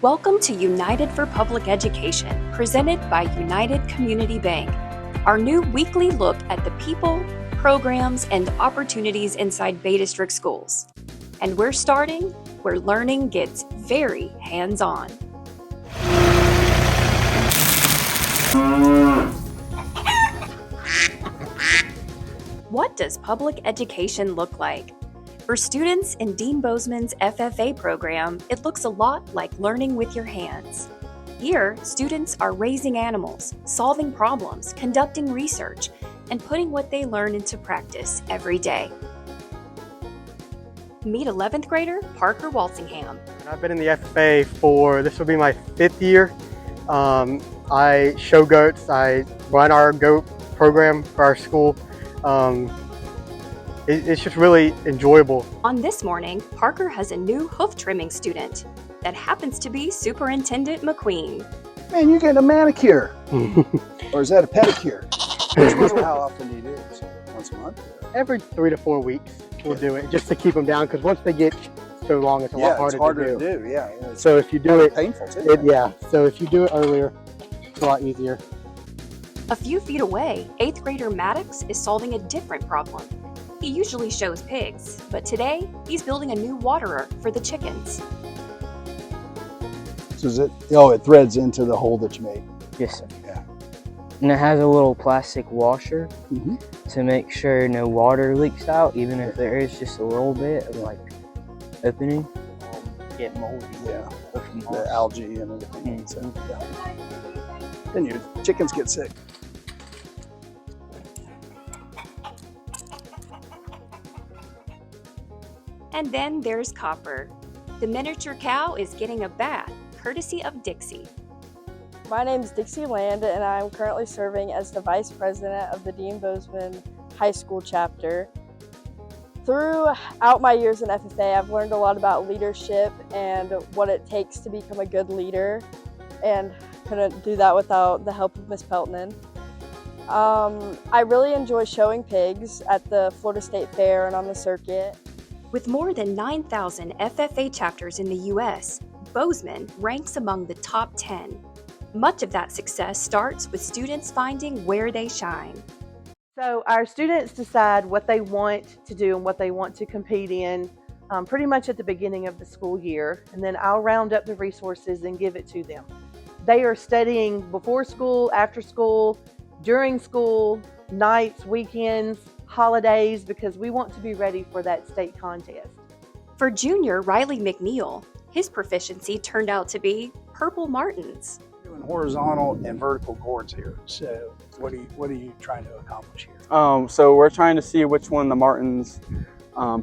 Welcome to United for Public Education, presented by United Community Bank, our new weekly look at the people, programs, and opportunities inside Bay District schools. And we're starting where learning gets very hands-on. What does public education look like? For students in Deane Bozeman's FFA program, it looks a lot like learning with your hands. Here, students are raising animals, solving problems, conducting research, and putting what they learn into practice every day. Meet 11th grader Parker Walsingham. I've been in the FFA this will be my 5th year. I show goats, I run our goat program for our school. It's just really enjoyable. On this morning, Parker has a new hoof trimming student that happens to be Superintendent McQueen. Man, you're getting a manicure. Or is that a pedicure? How often do you do this? Once a month? Every 3 to 4 weeks we'll do it just to keep them down, because once they get so long, it's a lot harder to do. Yeah. So if you do it, painful too. So if you do it earlier, it's a lot easier. A few feet away, 8th grader Maddox is solving a different problem. He usually shows pigs, but today he's building a new waterer for the chickens. So it threads into the hole that you made? Yes, sir. Yeah. And it has a little plastic washer Mm-hmm. to make sure no water leaks out, even if there is just a little bit of like opening. Get moldy. Yeah. The algae and everything. Mm-hmm. So, yeah. Then your chickens get sick. And then there's Copper. The miniature cow is getting a bath, courtesy of Dixie. My name is Dixie Land, and I'm currently serving as the Vice President of the Deane Bozeman High School chapter. Throughout my years in FFA, I've learned a lot about leadership and what it takes to become a good leader, and couldn't do that without the help of Miss Peltman. I really enjoy showing pigs at the Florida State Fair and on the circuit. With more than 9,000 FFA chapters in the U.S., Bozeman ranks among the top 10. Much of that success starts with students finding where they shine. So our students decide what they want to do and what they want to compete in pretty much at the beginning of the school year, and then I'll round up the resources and give it to them. They are studying before school, after school, during school, nights, weekends, holidays, because we want to be ready for that state contest. For junior Riley McNeil, his proficiency turned out to be purple martins. Doing horizontal and vertical gourds here. So what are you trying to accomplish here? So we're trying to see which one the martins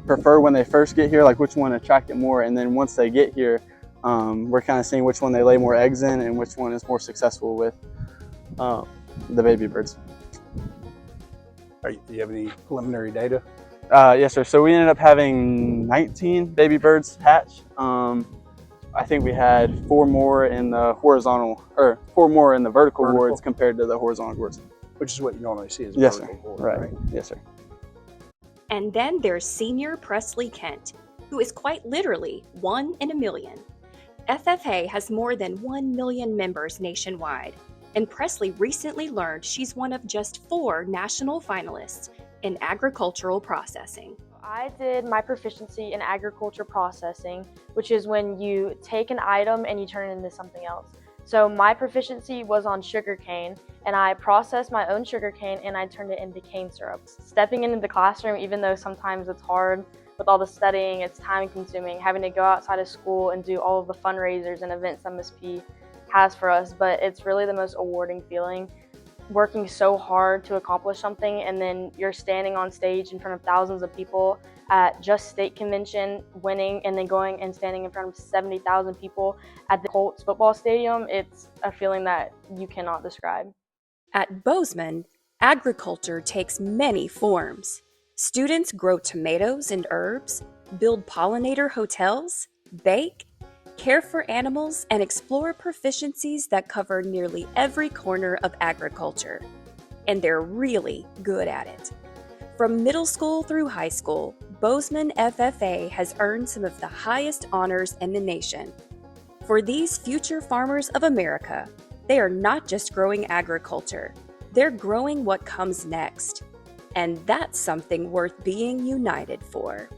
prefer when they first get here, like which one attract them more, and then once they get here, we're kind of seeing which one they lay more eggs in and which one is more successful with the baby birds. Do you have any preliminary data? Yes, sir. So we ended up having 19 baby birds hatch. I think we had 4 more in the vertical gourds compared to the horizontal gourds. Which is what you normally see as a Yes, vertical sir. gourd, Right. Yes, sir. And then there's senior Presley Kent, who is quite literally 1 in a million. FFA has more than 1 million members nationwide, and Presley recently learned she's one of just 4 national finalists in agricultural processing. I did my proficiency in agriculture processing, which is when you take an item and you turn it into something else. So my proficiency was on sugarcane, and I processed my own sugarcane and I turned it into cane syrup. Stepping into the classroom, even though sometimes it's hard with all the studying, it's time consuming, having to go outside of school and do all of the fundraisers and events that Ms. P has for us, but it's really the most rewarding feeling, working so hard to accomplish something, and then you're standing on stage in front of thousands of people at just state convention, winning, and then going and standing in front of 70,000 people at the Colts football stadium. It's a feeling that you cannot describe. At Bozeman, agriculture takes many forms. Students grow tomatoes and herbs, build pollinator hotels, bake, care for animals, and explore proficiencies that cover nearly every corner of agriculture. And they're really good at it. From middle school through high school, Bozeman FFA has earned some of the highest honors in the nation. For these future farmers of America, they are not just growing agriculture, they're growing what comes next. And that's something worth being united for.